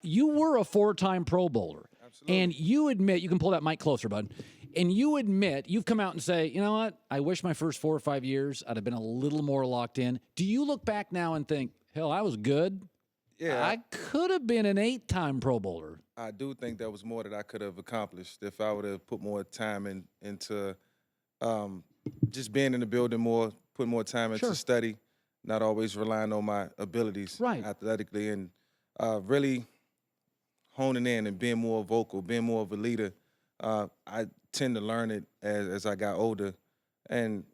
you were a 4-time Pro Bowler. Absolutely. And you admit, you can pull that mic closer, bud. And you admit, you've come out and say, you know what? I wish my first 4 or 5 years I'd have been a little more locked in. Do you look back now and think, hell, I was good? Yeah, I could have been an 8-time Pro Bowler. I do think there was more that I could have accomplished if I would have put more time into just being in the building more, put more time into study, not always relying on my abilities athletically, and really honing in and being more vocal, being more of a leader. I tend to learn it as I got older. And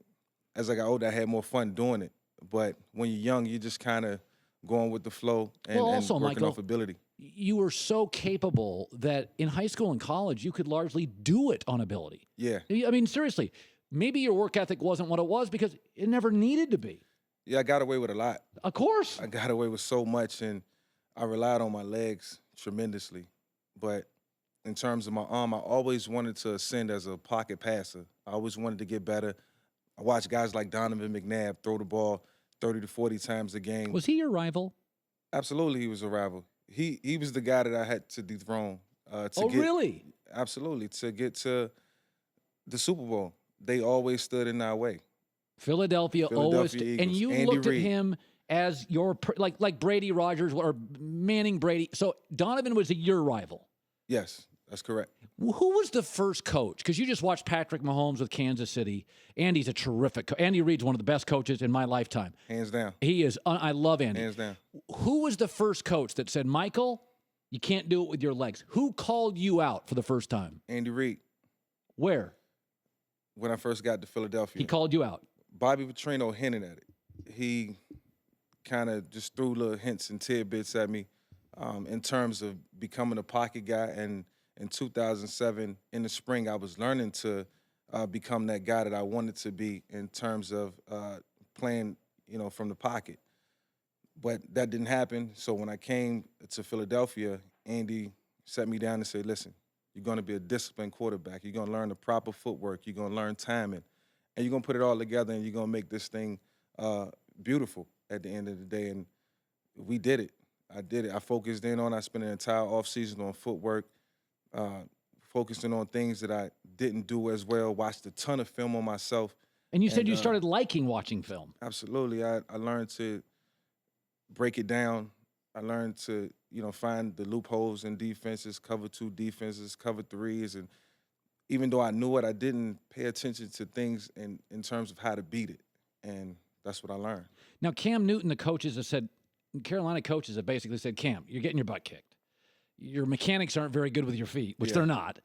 as I got older, I had more fun doing it. But when you're young, you just kind of going with the flow and, also, and working Michael, off ability. You were so capable that in high school and college, you could largely do it on ability. Yeah. I mean, seriously, maybe your work ethic wasn't what it was because it never needed to be. Yeah, I got away with a lot. Of course. I got away with so much, and I relied on my legs tremendously. But in terms of my arm, I always wanted to ascend as a pocket passer. I always wanted to get better. I watched guys like Donovan McNabb throw the ball 30 to 40 times a game. Was he your rival? Absolutely, he was a rival. He was the guy that I had to dethrone. Really? Absolutely, to get to the Super Bowl. They always stood in our way. Philadelphia always, Eagles, and you Andy looked Reid. at him as your like Brady Rogers or Manning Brady. So Donovan was your rival. Yes, that's correct. Who was the first coach? Because you just watched Patrick Mahomes with Kansas City. Andy's a terrific coach. Andy Reid's one of the best coaches in my lifetime. Hands down. He is. I love Andy. Hands down. Who was the first coach that said, Michael, you can't do it with your legs? Who called you out for the first time? Andy Reid. Where? When I first got to Philadelphia. He called you out. Bobby Petrino hinted at it. He kind of just threw little hints and tidbits at me in terms of becoming a pocket guy. And in 2007, in the spring, I was learning to become that guy that I wanted to be in terms of playing, from the pocket. But that didn't happen. So when I came to Philadelphia, Andy sat me down and said, listen, you're going to be a disciplined quarterback. You're going to learn the proper footwork. You're going to learn timing. And you're going to put it all together, and you're going to make this thing beautiful at the end of the day. And we did it. I did it. I focused in on, I spent an entire offseason on footwork, focusing on things that I didn't do as well, watched a ton of film on myself. And you said you started liking watching film. Absolutely. I learned to break it down. I learned to, find the loopholes in defenses, cover 2 defenses, cover 3s, and even though I knew it, I didn't pay attention to things in terms of how to beat it. And that's what I learned. Now, Cam Newton, the coaches have said, Carolina coaches have basically said, Cam, you're getting your butt kicked. Your mechanics aren't very good with your feet, which they're not.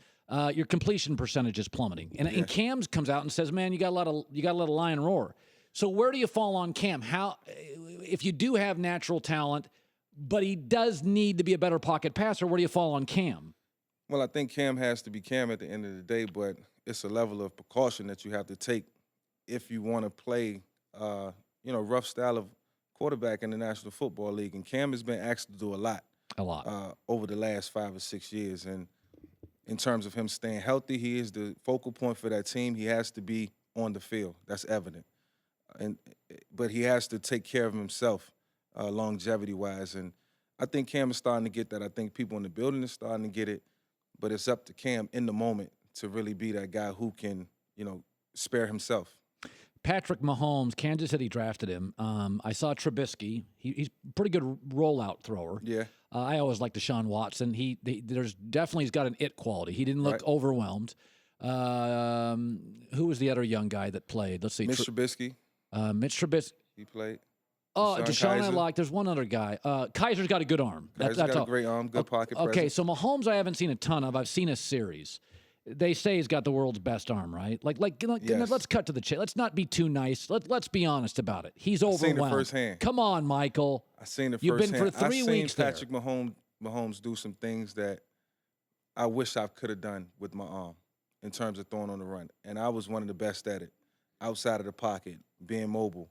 Your completion percentage is plummeting. And Cam comes out and says, man, you got to let a lion roar. So where do you fall on Cam? How, if you do have natural talent, but he does need to be a better pocket passer, where do you fall on Cam? Well, I think Cam has to be Cam at the end of the day, but it's a level of precaution that you have to take if you want to play, rough style of quarterback in the National Football League. And Cam has been asked to do a lot over the last 5 or 6 years. And in terms of him staying healthy, he is the focal point for that team. He has to be on the field. That's evident. But he has to take care of himself longevity-wise. And I think Cam is starting to get that. I think people in the building are starting to get it. But it's up to Cam in the moment to really be that guy who can, spare himself. Patrick Mahomes, Kansas City drafted him. I saw Trubisky. He's a pretty good rollout thrower. Yeah. I always liked Deshaun Watson. He's got an it quality. He didn't look overwhelmed. Who was the other young guy that played? Let's see. Mitch Trubisky. Mitch Trubisky. He played. Deshaun I like. There's one other guy. Kaiser's got a good arm. That's got a great arm, good pocket presence. Okay, so Mahomes I haven't seen a ton of. I've seen a series. They say he's got the world's best arm, right? Yes. Let's cut to the chase. Let's not be too nice. Let's be honest about it. He's overwhelmed. I've seen it firsthand. Come on, Michael. I've seen it You've firsthand. been for 3 weeks I've seen Patrick Mahomes do some things that I wish I could have done with my arm in terms of throwing on the run. And I was one of the best at it, outside of the pocket, being mobile.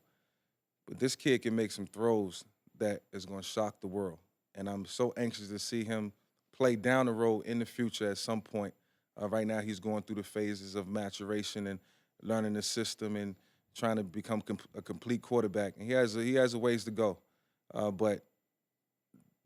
But this kid can make some throws that is going to shock the world. And I'm so anxious to see him play down the road in the future at some point. Right now he's going through the phases of maturation and learning the system and trying to become a complete quarterback. And he has a ways to go. But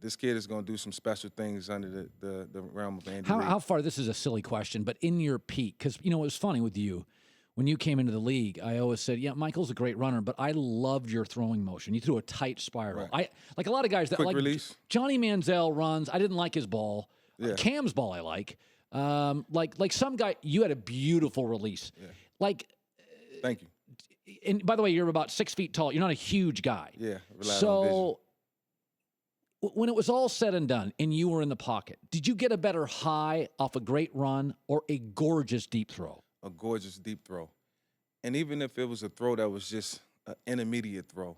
this kid is going to do some special things under the realm of Andy Reid. How far, this is a silly question, but in your peak, because, it was funny with you. When you came into the league, I always said, yeah, Michael's a great runner, but I loved your throwing motion. You threw a tight spiral. Right. Like a lot of guys that Quick like release. Johnny Manziel runs. I didn't like his ball. Yeah. Cam's ball I like. Like some guy, you had a beautiful release. Yeah. Like, Thank you. and by the way, you're about 6 feet tall. You're not a huge guy. Yeah. So when it was all said and done and you were in the pocket, did you get a better high off a great run or a gorgeous deep throw? A gorgeous deep throw. And even if it was a throw that was just an intermediate throw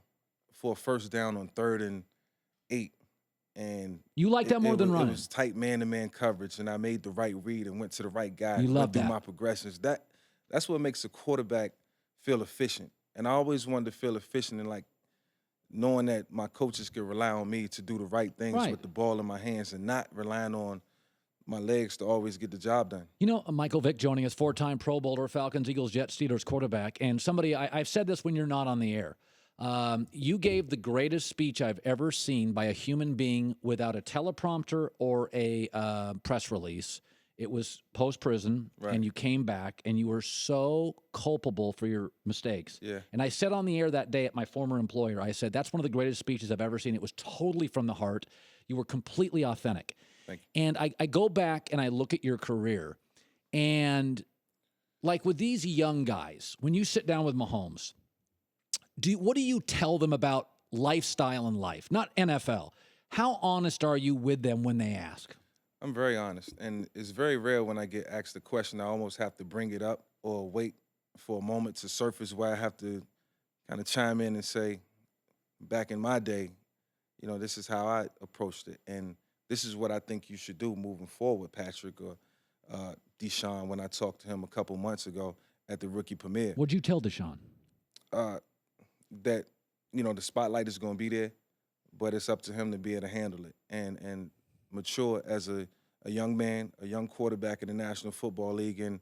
for a first down on 3rd and 8, and you like that more than running. It was tight man-to-man coverage, and I made the right read and went to the right guy. You love that. that. My progressions. That's what makes a quarterback feel efficient. And I always wanted to feel efficient and like knowing that my coaches could rely on me to do the right things with the ball in my hands and not relying on my legs to always get the job done. Michael Vick joining us, 4-time Pro Bowler, Falcons, Eagles, Jets, Steelers quarterback. And somebody, I've said this when you're not on the air. You gave the greatest speech I've ever seen by a human being without a teleprompter or a press release. It was post-prison, and you came back, and you were so culpable for your mistakes. Yeah. And I said on the air that day at my former employer, I said, that's one of the greatest speeches I've ever seen. It was totally from the heart. You were completely authentic. Thank you. And I go back and I look at your career, and like with these young guys, when you sit down with Mahomes, what do you tell them about lifestyle and life? Not NFL. How honest are you with them when they ask? I'm very honest, and it's very rare when I get asked a question, I almost have to bring it up or wait for a moment to surface where I have to kind of chime in and say, back in my day, this is how I approached it, and this is what I think you should do moving forward, Patrick, or Deshaun, when I talked to him a couple months ago at the rookie premiere. What'd you tell Deshaun? That, the spotlight is going to be there, but it's up to him to be able to handle it and mature as a young man, a young quarterback in the National Football League, and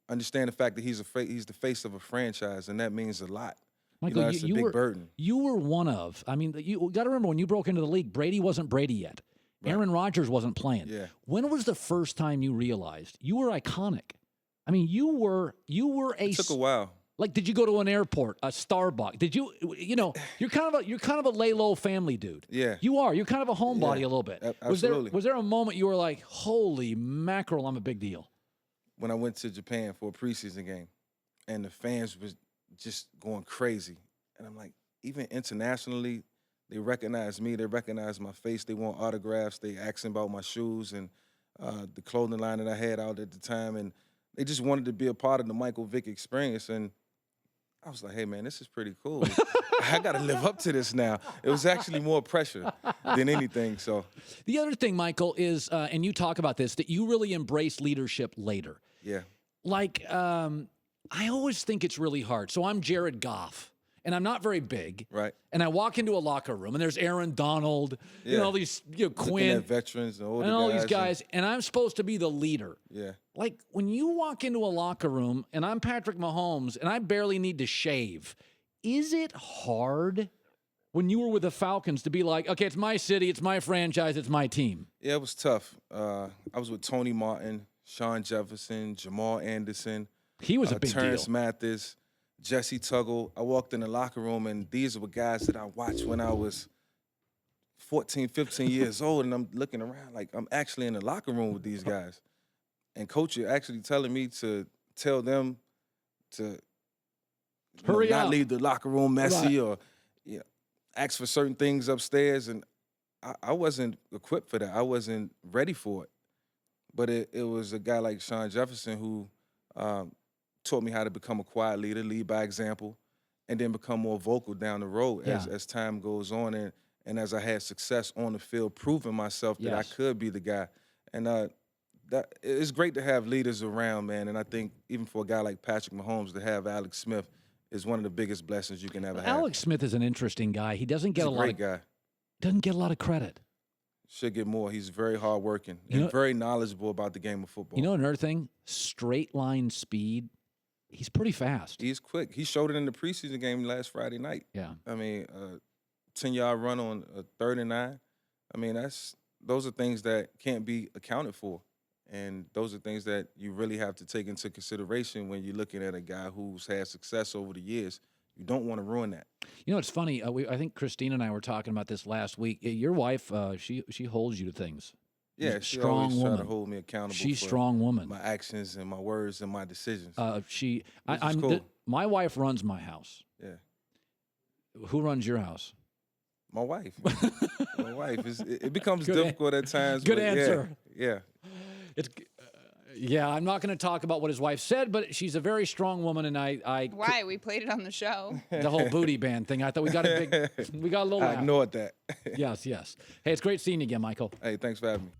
understand the fact that he's the face of a franchise, and that means a lot. Michael, that's a big burden. You were one of, you got to remember when you broke into the league, Brady wasn't Brady yet. Right. Aaron Rodgers wasn't playing. Yeah. When was the first time you realized you were iconic? You were It took a while. Like, did you go to an airport, a Starbucks? Did you, you're kind of a lay low family dude. Yeah. You are. You're kind of a homebody a little bit. Absolutely. Was there a moment you were like, holy mackerel, I'm a big deal? When I went to Japan for a preseason game, and the fans was just going crazy, and I'm like, even internationally, they recognize me. They recognize my face. They want autographs. They asking about my shoes and the clothing line that I had out at the time, and they just wanted to be a part of the Michael Vick experience. And I was like, hey, man, this is pretty cool. I got to live up to this now. It was actually more pressure than anything. So the other thing, Michael, is, and you talk about this, that you really embrace leadership later. Yeah. Like, I always think it's really hard. So I'm Jared Goff, and I'm not very big. Right. And I walk into a locker room, and there's Aaron Donald, all these, Quinn. At veterans and older and all guys these guys, and I'm supposed to be the leader. Yeah. Like, when you walk into a locker room, and I'm Patrick Mahomes, and I barely need to shave, is it hard when you were with the Falcons to be like, okay, it's my city, it's my franchise, it's my team? Yeah, it was tough. I was with Tony Martin, Sean Jefferson, Jamal Anderson. He was a big Terrence deal. Mathis, Jesse Tuggle. I walked in the locker room, and these were guys that I watched when I was 14, 15 years old, and I'm looking around like I'm actually in the locker room with these guys. And Coach is actually telling me to tell them to not leave the locker room messy or ask for certain things upstairs. And I wasn't equipped for that. I wasn't ready for it. But it was a guy like Sean Jefferson who taught me how to become a quiet leader, lead by example, and then become more vocal down the road as time goes on. And as I had success on the field, proving myself that I could be the guy. And that it's great to have leaders around, man. And I think even for a guy like Patrick Mahomes to have Alex Smith is one of the biggest blessings you can ever have. Alex Smith is an interesting guy. He doesn't get doesn't get a lot of credit. Should get more. He's very hardworking and very knowledgeable about the game of football. You know another thing? Straight line speed. He's pretty fast. He's quick. He showed it in the preseason game last Friday night. Yeah. 10-yard run on a 3rd and 9. I mean, those are things that can't be accounted for. And those are things that you really have to take into consideration when you're looking at a guy who's had success over the years. You don't want to ruin that. You know, it's funny. I think Kristine and I were talking about this last week. Your wife, she holds you to things. Yeah, she always try to hold me accountable. She's for strong woman. My actions and my words and my decisions. Cool. My wife runs my house. Yeah. Who runs your house? My wife. My wife. It becomes Good difficult at times. Good answer. Yeah. I'm not going to talk about what his wife said, but she's a very strong woman, and Why? We played it on the show. The whole booty band thing. I thought we got a little. I ignored that. Yes. Hey, it's great seeing you again, Michael. Hey, thanks for having me.